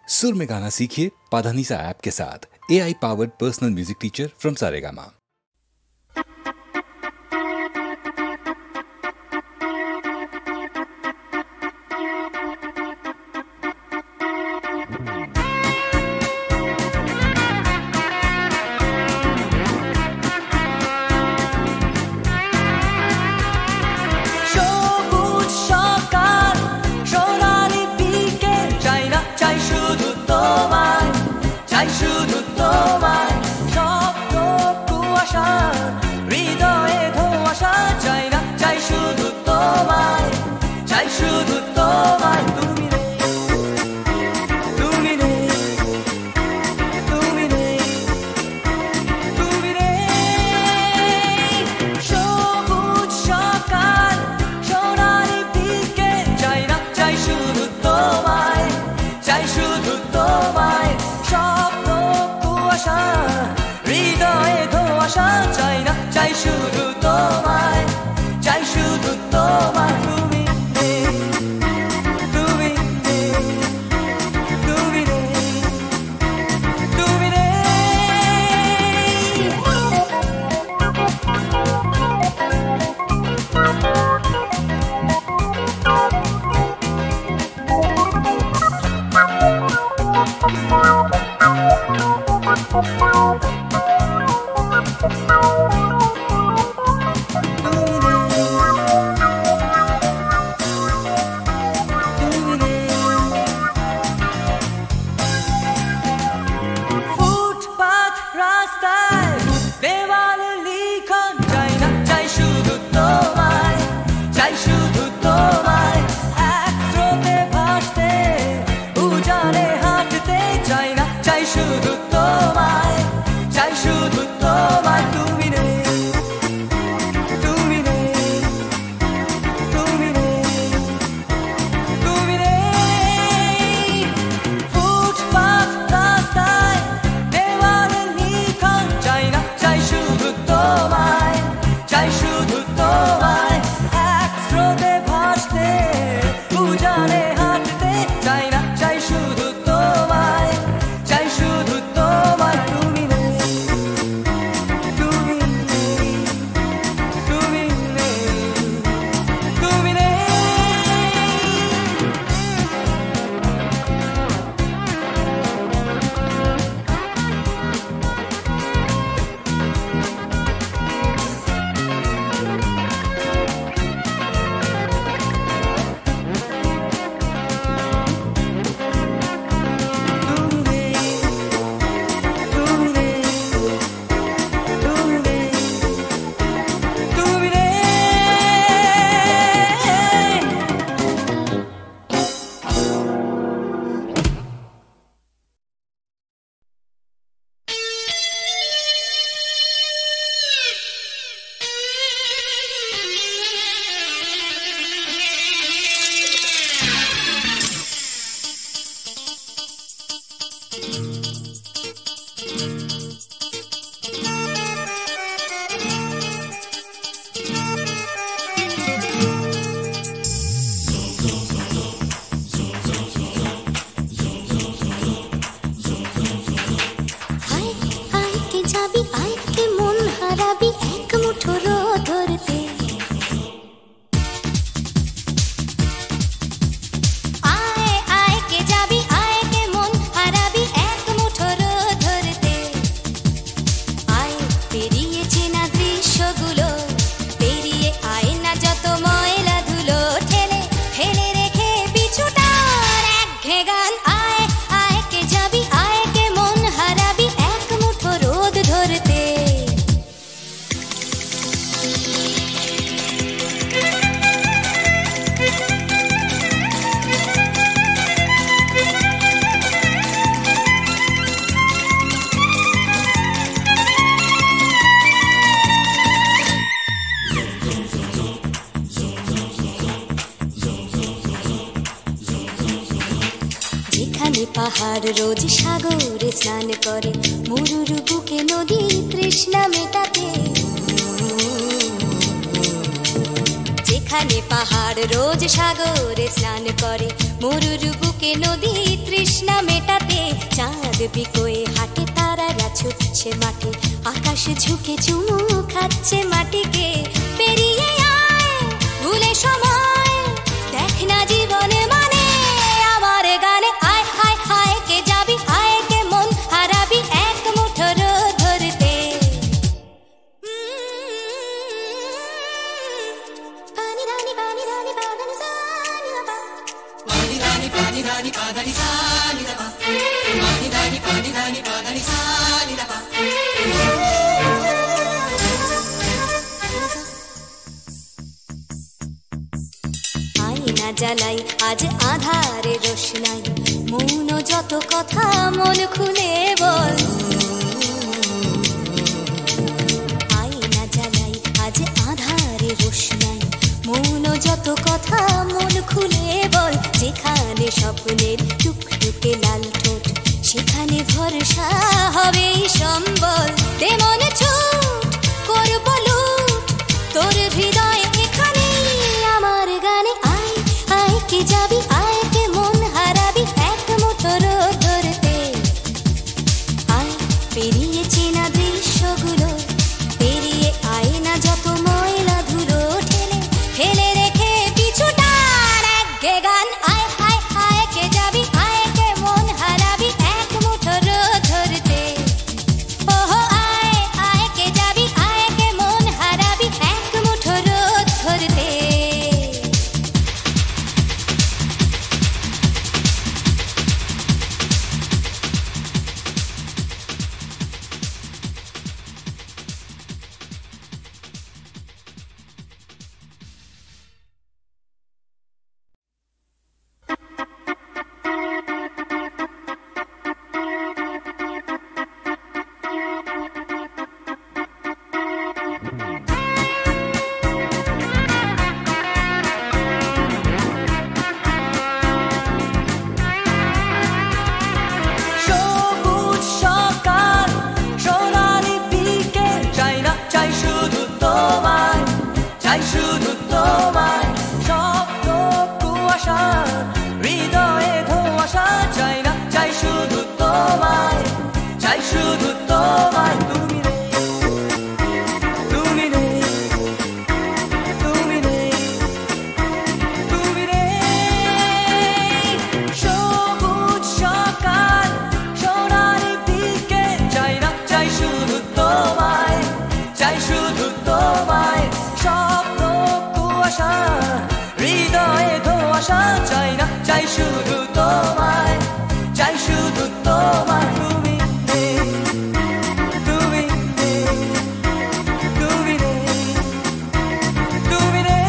सुर में गाना सीखिए पाधानीसा ऐप के साथ। AI powered personal music teacher from Saregama. পাহাড় রোজ সাগরে স্নান করে, মরুর বুকে নদী তৃষ্ণা মেটাতে। যেখানে পাহাড় রোজ সাগরে স্নান করে, মরুর বুকে নদী তৃষ্ণা মেটাতে। বিকোয়ে হাটে তারারা ছুটছে মাঠে, আকাশ ঝুঁকে চুমু খাচ্ছে মাটিকে। পেরিয়ে আয় ভুলে সময়, দেখ না জীবনে মানে আমার গানে। আয় হায় হায় কে যাবি, আয় কে মন হারাবি এক মুঠো রোদ ধরতে। পানি রানি পানি রানি পাদানি সানি বাবা, পানি রানি পাদানি সানি বাবা, পানি রানি পাদানি সানি বাবা। আয়না জ্বালাই আজ আধারে রোশনাই, মৌন যত কথা মন খুলে বল। আয়না জ্বালাই আজ আধারে রোশনাই, মৌন যত কথা মন খুলে বল। যেখানে স্বপ্নের টুকটুকে লাল ঠোঁট, সেখানে ভরসা হবে সম্বল। তেমন ছুট করব লুট তোর হৃদয় এখানে আমার গানে। আয় আয় কে যাবি, আয় কে মন হারাবি এক মুঠো রোদ ধরতে। আয় পেরিয়ে চেনা দৃশ্যগুলো, পেরিয়ে আয় না যত ময়লা ধুলো ঠেলে ফেলে রেখে পিছুটার একঘে গান। আয় হায় হায় কে যাবি, আয় কে মন হারাবি এক মুঠো রোদ ধরতে। ওহো আয় আয় কে যাবি, আয় কে মন হারাবি এক মুঠো রোদ ধরতে। সবুজ সকাল সোনালি বিকেল, চাই না চাই শুধু তোমায়, চাই শুধু তোমায়। শব্দ কুয়াশা হৃদয়ে ধোঁয়াশা, চাই না চাই শুধু তোমায়, চাই শুধু তোমায়। তুমি নেই, তুমি নেই, তুমি নেই, তুমি নেই। সবুজ সকাল সোনালি বিকেল, চাই না চাই শুধু তোমায়, চাই শুধু তোমায়। শব্দ কুয়াশা হৃদয়ে ধোঁয়াশা, চাই না চাই শুধু তোমায়, চাই শুধু তোমায়। তুমি নেই, তুমি নেই, তুমি নেই, তুমি নেই।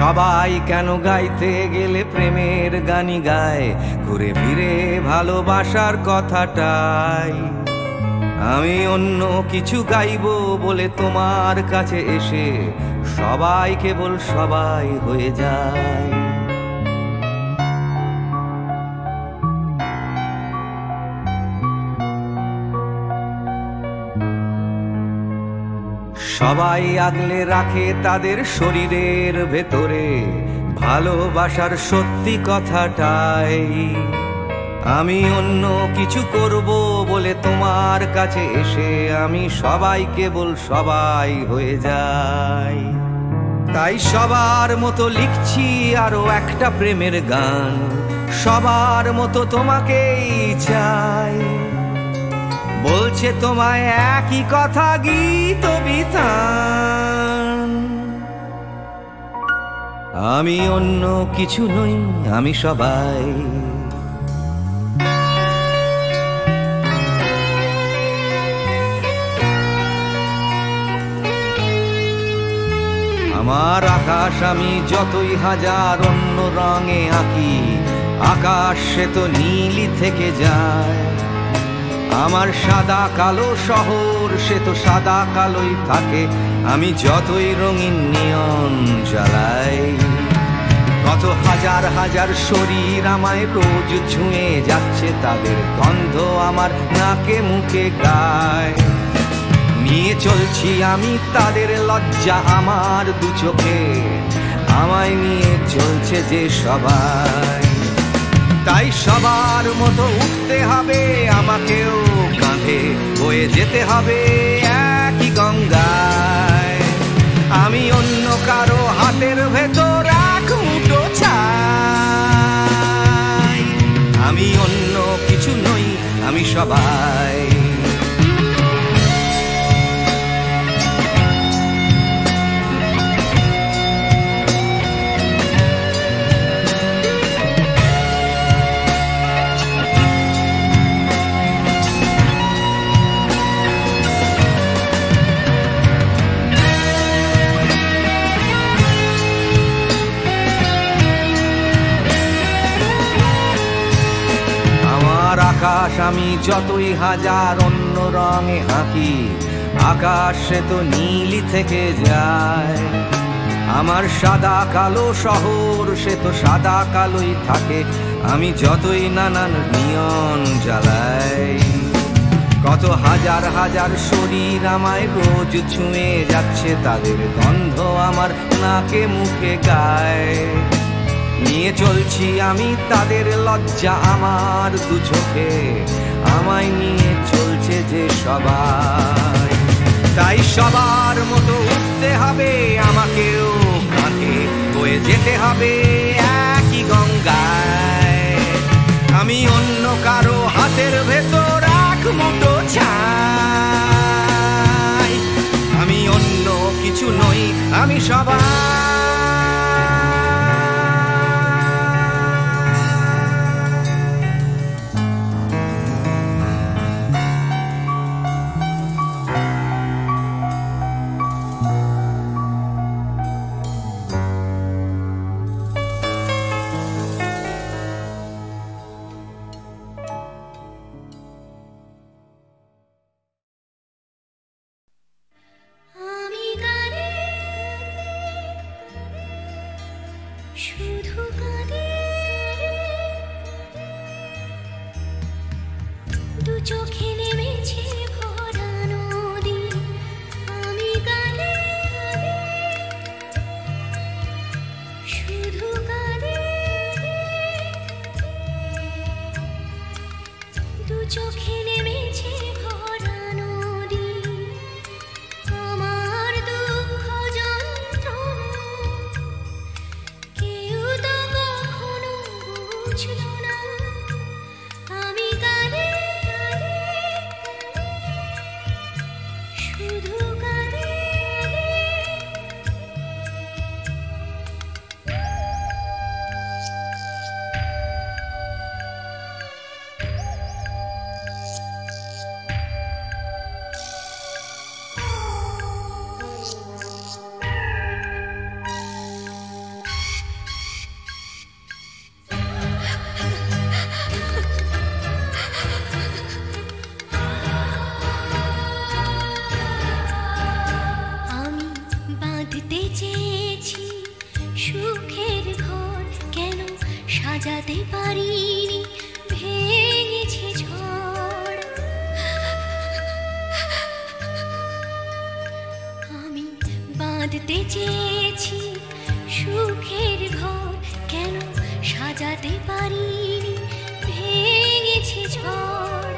সবাই কেন গাইতে গেলে প্রেমের গানই গায়, ঘুরে ফিরে ভালোবাসার কথাটাই। আমি অন্য কিছু গাইবো বলে তোমার কাছে এসে সবাই কেবল সবাই হয়ে যায়। সবাই আগলে রাখে তাদের শরীরের ভেতরে ভালোবাসার সত্যি কথাটাই। আমি অন্য কিছু করব বলে তোমার কাছে এসে আমি সবাই কেবল সবাই হয়ে যাই। তাই সবার মতো লিখছি আরো একটা প্রেমের গান, সবার মতো তোমাকেই চাই। বলছে তোমায় একই কথা গীত বিতান। আমি অন্য কিছু নই, আমি সবাই। আমার আকাশ আমি যতই হাজার অন্য রঙে আঁকি, আকাশ সে তো নীলই থেকে যায়। আমার সাদা কালো শহর সে তো সাদা কালোই থাকে, আমি যতই রঙিন নিয়ন জ্বালাই। কত হাজার হাজার শরীর আমায় রোজ ছুঁয়ে যাচ্ছে, তাদের গন্ধ আমার নাকে মুখে গায়। নিয়ে চলছি আমি তাদের লজ্জা আমার দু চোখে, আমায় নিয়ে চলছে যে সবাই। তাই সবার মতো উঠতে হবে আমাকেও, কাঁধে বয়ে যেতে হবে একই গঙ্গায়। আমি অন্য কারো হাতের ভেতর এক মুঠো চাই। আমি অন্য কিছু নই, আমি সবাই। আকাশ আমি যতই হাজার অন্য রঙে আঁকি, আকাশ সে তো নীলই থেকে যায়। আমার সাদা কালো শহর সে তো সাদা কালোই থাকে, আমি যতই নানান নিয়ন জ্বালাই। কত হাজার হাজার শরীর আমায় রোজ ছুঁয়ে যাচ্ছে, তাদের গন্ধ আমার নাকে মুখে গায়। নিয়ে চলছি আমি তাদের লজ্জা আমার দু চোখে, আমায় নিয়ে চলছে যে সবাই। তাই সবার মতো উঠতে হবে আমাকেও, কাঁধে বয়ে যেতে হবে একই গঙ্গায়। আমি অন্য কারো হাতের ভেতর এক মুঠো চাই। আমি অন্য কিছু নই, আমি সবাই। শুধু কাঁদে দু চোখে নেমেছে ভরা নদী। আমি কাঁদে শুধু কাঁদে দু চোখে নেমেছে ভরা নদী। আমার দুঃখ যন্ত্রণা কেউ তো কখনো বুঝলো না। আমি কাঁদে শুধু কাঁদে। চেয়েছি সুখের ঘর, কেন সাজাতে পারিনি, ভেঙেছে ঝড়।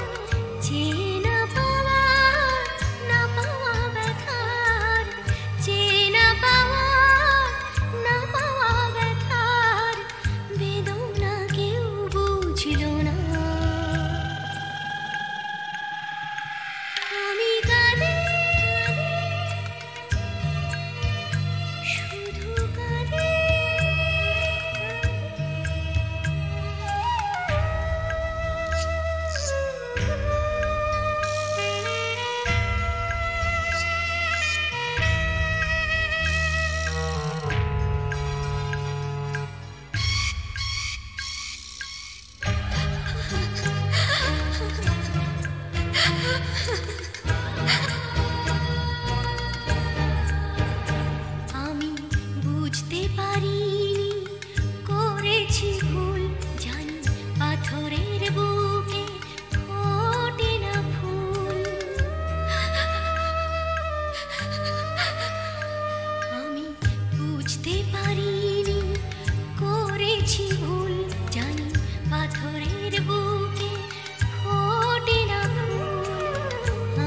চেয়ে না পাওয়া, না পাওয়া ব্যথার, চেয়ে না পাওয়া, না পাওয়া ব্যথার বেদনা কেউ বুঝল না। আমি কাঁদি, শুধু কাঁদি। আমি বুঝতে পারিনি, করেছি ভুল, জানি পাথরের বুকে ফোটে না ফুল। আমি বুঝতে পারিনি, করেছি ভুল, জানি পাথরের বুকে ফোটে না ফুল।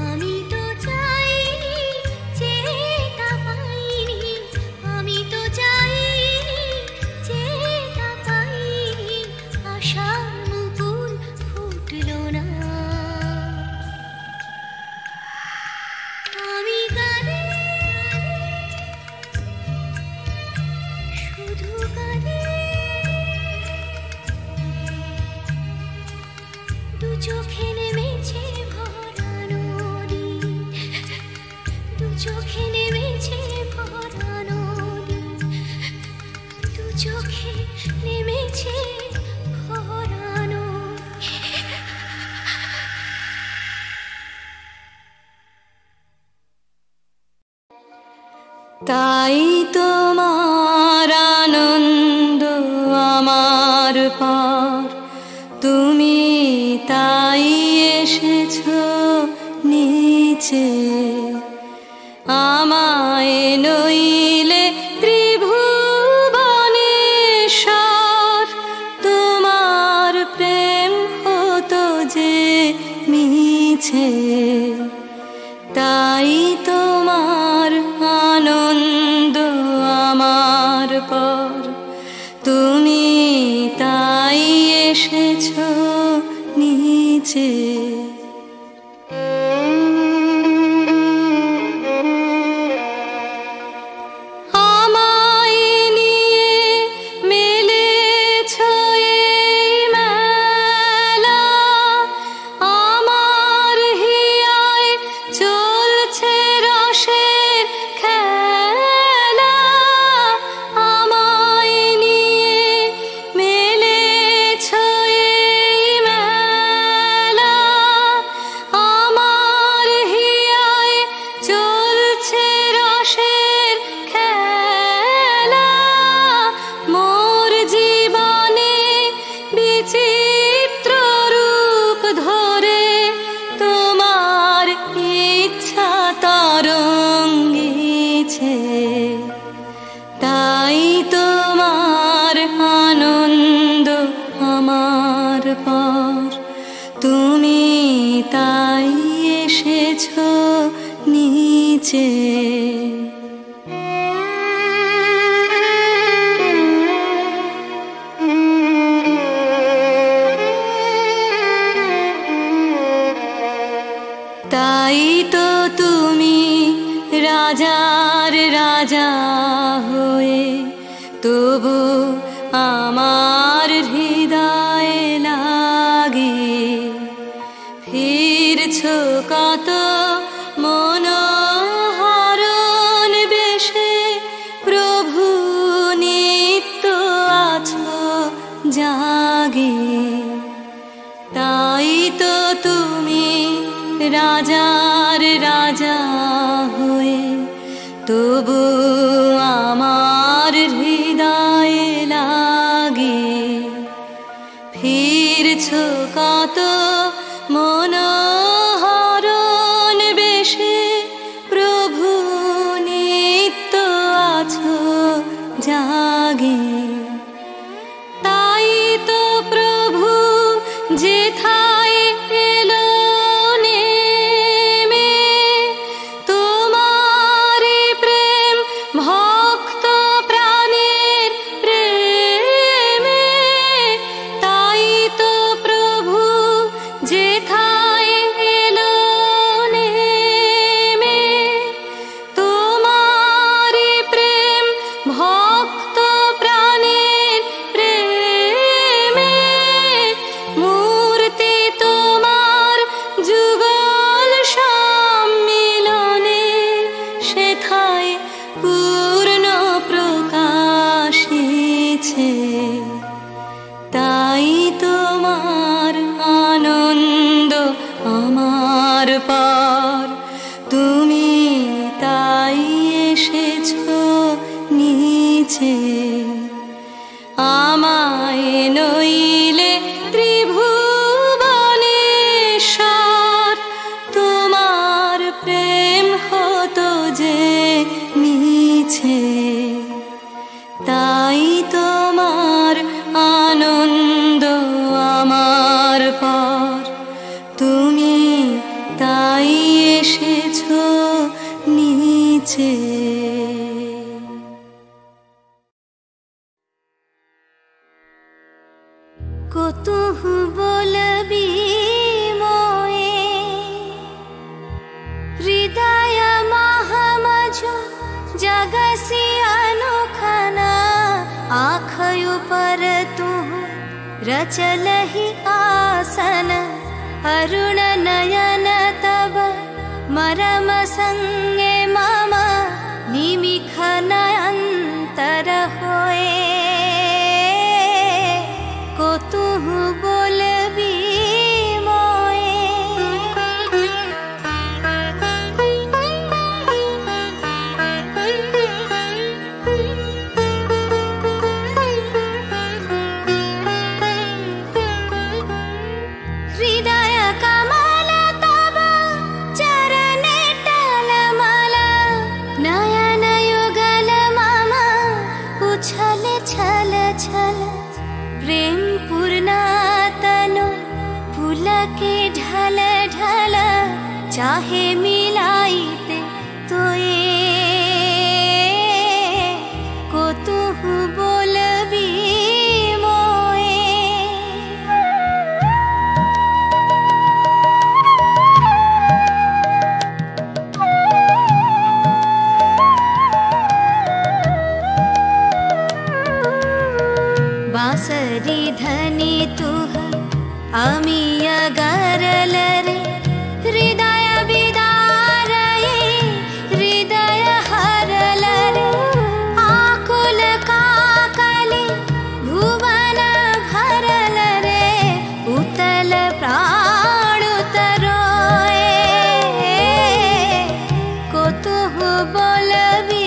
আমি তো চাইনি, চেষ্টা পাইনি, আমি তো চাইনি, চেষ্টা পাইনি, আশার মুকুল ফুটল না। আমি কাঁদি, শুধু কাঁদি। দু চোখে নেমেছে ভরা নদী, দু চোখে নেমেছে ভরা নদী, দু চোখে নেমেছে ভরা নদী। তাই তোমার আনন্দ আমার পার, তুমি তাই এসেছো নিচে। আমায় নইলে ত্রিভুবনেশ্বর, তোমার প্রেম হতো যে মিছে। তাই তোমার আনন্দ আমার পর, তুমি তাই এসেছো নিচে। আমায় নিয়ে মেলেছো এই মেলা, আমার হিয়ায় চলছে রসের খেলা। আমায় নিয়ে মেলেছো এই মেলা, আমার হিয়ায় চলছে রসের খেলা। মোর জীবনে বিচিত্র রূপ ধরে তোমার ইচ্ছা তরঙ্গিছে। তাই তোমার আনন্দ আমার পর, তুমি তাই এসেছো নিচে। তাই তো তুমি রাজার রাজা হয়ে, তবু আমার হৃদয়ে লাগে ফিরছো কত মনোহরণ বেশে। প্রভু নিত্য আছো জাগে, তাই তো তুমি রাজার রাজা হয়ে, তবু আমার হৃদয়ে লাগে ফিরছো কত মনোহরণ বেশে। প্রভু নিত্য যেথায় এলো নেমে তোমারি প্রেম ভক্ত প্রাণের প্রেমে, তাই তো প্রভু যেথায় এলো নেমে তোমারি প্রেম ভক্ত প্রাণের প্রেমে, মূর্তি তোমার যুগল সম্মিলনে সেথায় পূর্ণ প্রকাশিছে, তাই তোমার আনন্দ আমার পার, তুমি তাই এসেছো নিচে। আমায় নইলে ত্রিভুবনেশ্বর, তোমার প্রেম হতো যে নিছে, তাই তোমার আনন্দ আমার পার, তুমি তাই এসেছো নিচে। কতহু বলবি মোয়ে হৃদয় মহামজ जगसी अनोखना, आँखों पर तू रचलहि आसन, अरुण नयन तब मरम संगे मम निमिख नयंतर होए। को तू बोलबी प्रेम पूर्णा तनु पुलके ढल ढल, चाहे मिलाइते तो ये को तू बोलबी मोए। बांसरी धनी तुह आमी अगरल रे, हृदय विदार हृदय हरल रे, आकुल काकली भुवन भरल रे, उतल प्राण उतरोए। को तुह बोलबी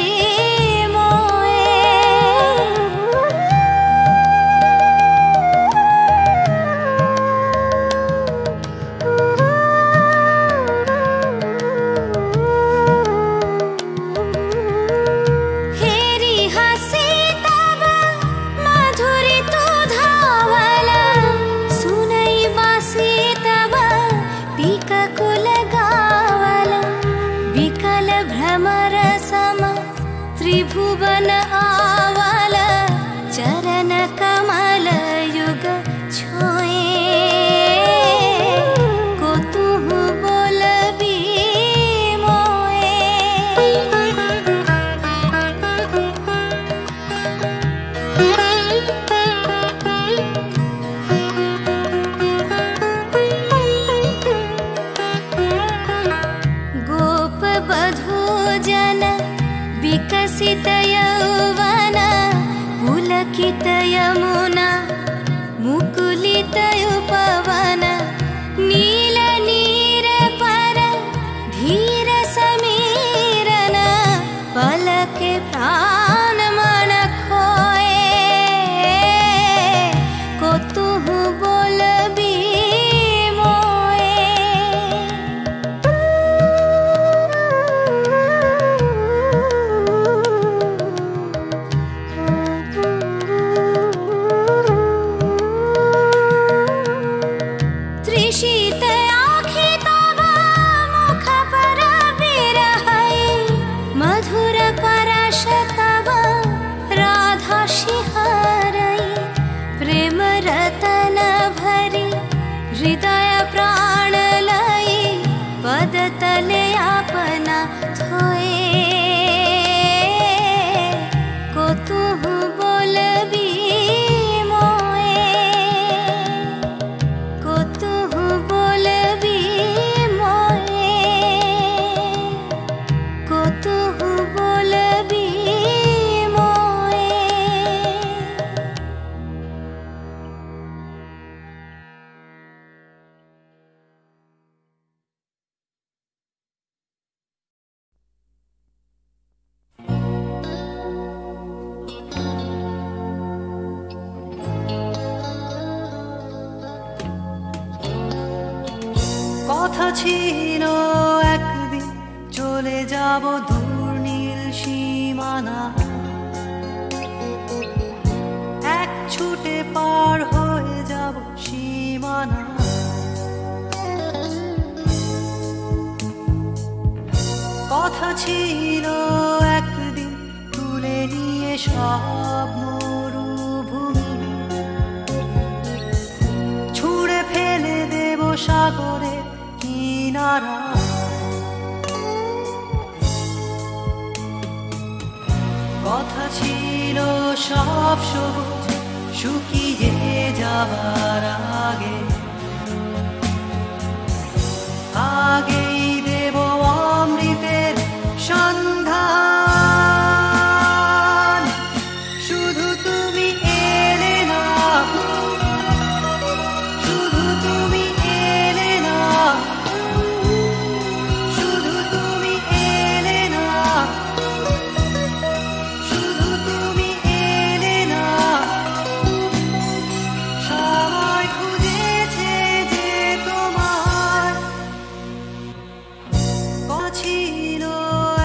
কথা ছিল একদিন চলে যাব দূর নীল সীমানা, এক ছুটে পার হয়ে যাব সীমানা। কথা ছিল একদিন তুলে নিয়ে সব মরুভূমি, ছুঁড়ে ফেলে দেব সাগরের কিনারা। কথা ছিল সব সবুজ শুকিয়ে যাবার আগে, আগেই দেব অমৃতের সন্ধান। শুধু তুমি এলে না, শুধু তুমি এলে না, শুধু তুমি এলে না, শুধু তুমি এলে না। সবাই খুঁজেছে যে তোমার ছিল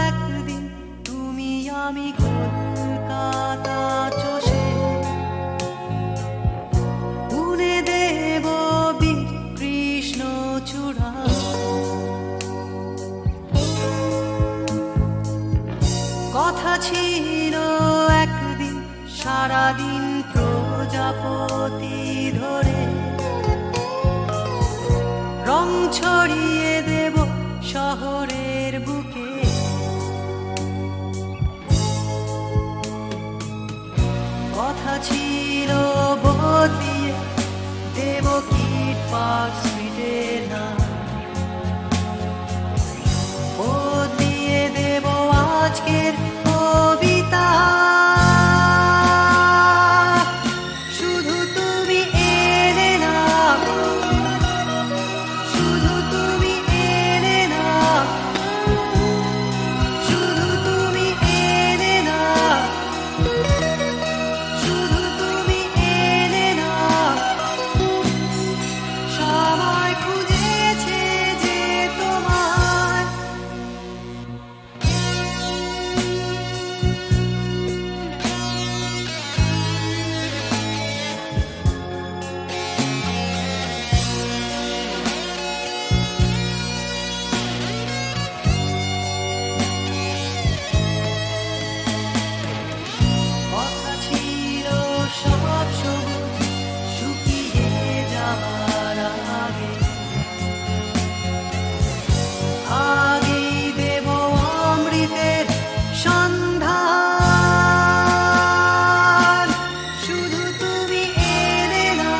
একদিন তুমি আমি কলকাতা চষে বুনে দেব বীর কৃষ্ণ চূড়া। কথা ছিল একদিন সারাদিন প্রজাপতি ধরে রং ছড়িয়ে দেব শহরের বুকে। কথা ছিল বদলিয়ে দেব কিট পার্ক স্ট্রিটের নাম, বদলিয়ে দেব আজকের কবিতা। শুধু তুমি এলে না, শুধু তুমি এলে না, শুধু তুমি এলে না, শুধু তুমি এলে না। সবাই খুঁজেছে যে তোমার কথা ছিল সব সবুজ শুকিয়ে যাবার আগে, আগেই দেব অমৃতের সন্ধান। শুধু তুমি এলে না,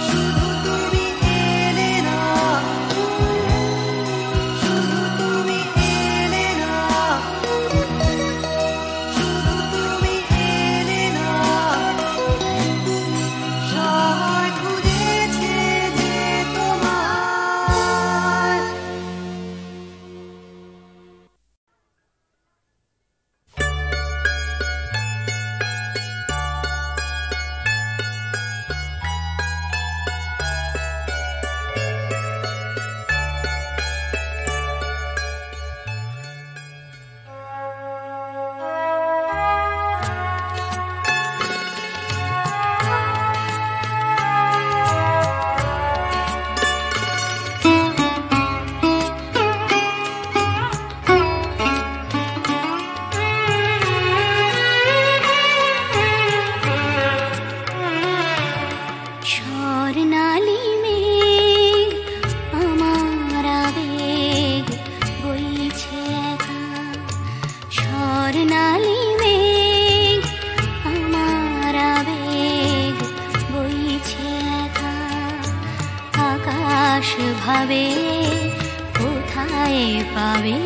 শুধু তুমি এলে না, শুধু তুমি এলে না, শুধু তুমি এলে না। সবাই খুঁজেছে যে তোমার স্বর্ণালী মেঘ আমার আবেগ বইছে একা, স্বর্ণালী মেঘ আমার আবেগ বইছে একা। আকাশ ভাবে কোথায় পাবে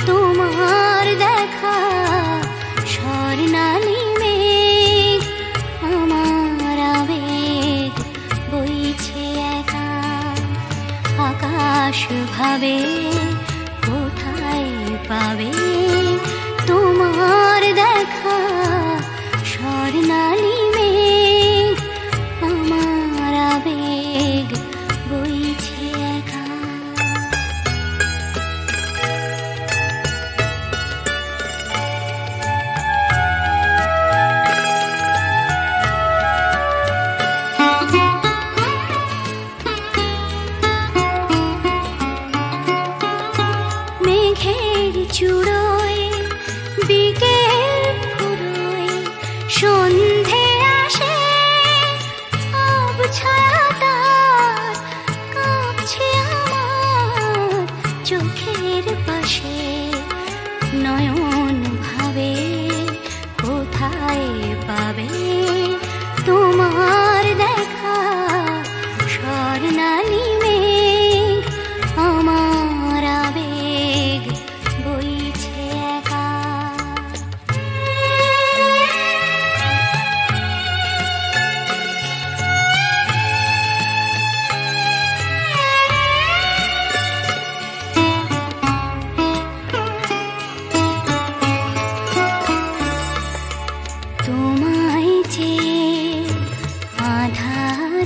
তোমার দেখা, স্বর্ণালী মেঘ আমার আবেগ বইছে একা। আকাশ ভাবে কোথায় পাবে তোমার দেখা, স্বর্ণালী মেঘ আমার আবেগ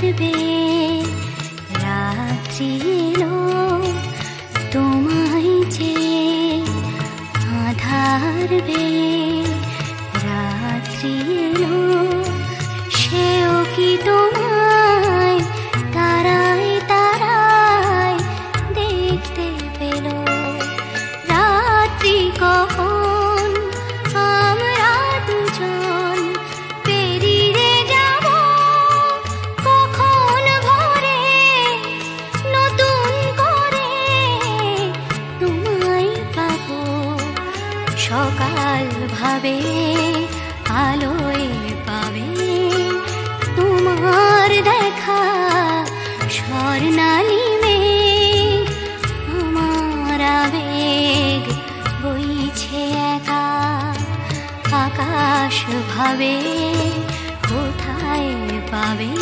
আধার বে রাত্রি এলো তোমায় যে আধার বে রাত্রি এলো সেও কি তোমায় তারায় তারায় দেখতে পেল রাত্রি কখন আমরা দুজন পেরিয়ে যাব কখন ভোরে নতুন করে তোমায় পাবো সকাল ভাবে আলোয় পাবে তোমার দেখা স্বর্ণালী মেঘ আমার আবেগ বইছে একা আকাশ ভাবে কোথায় পাবে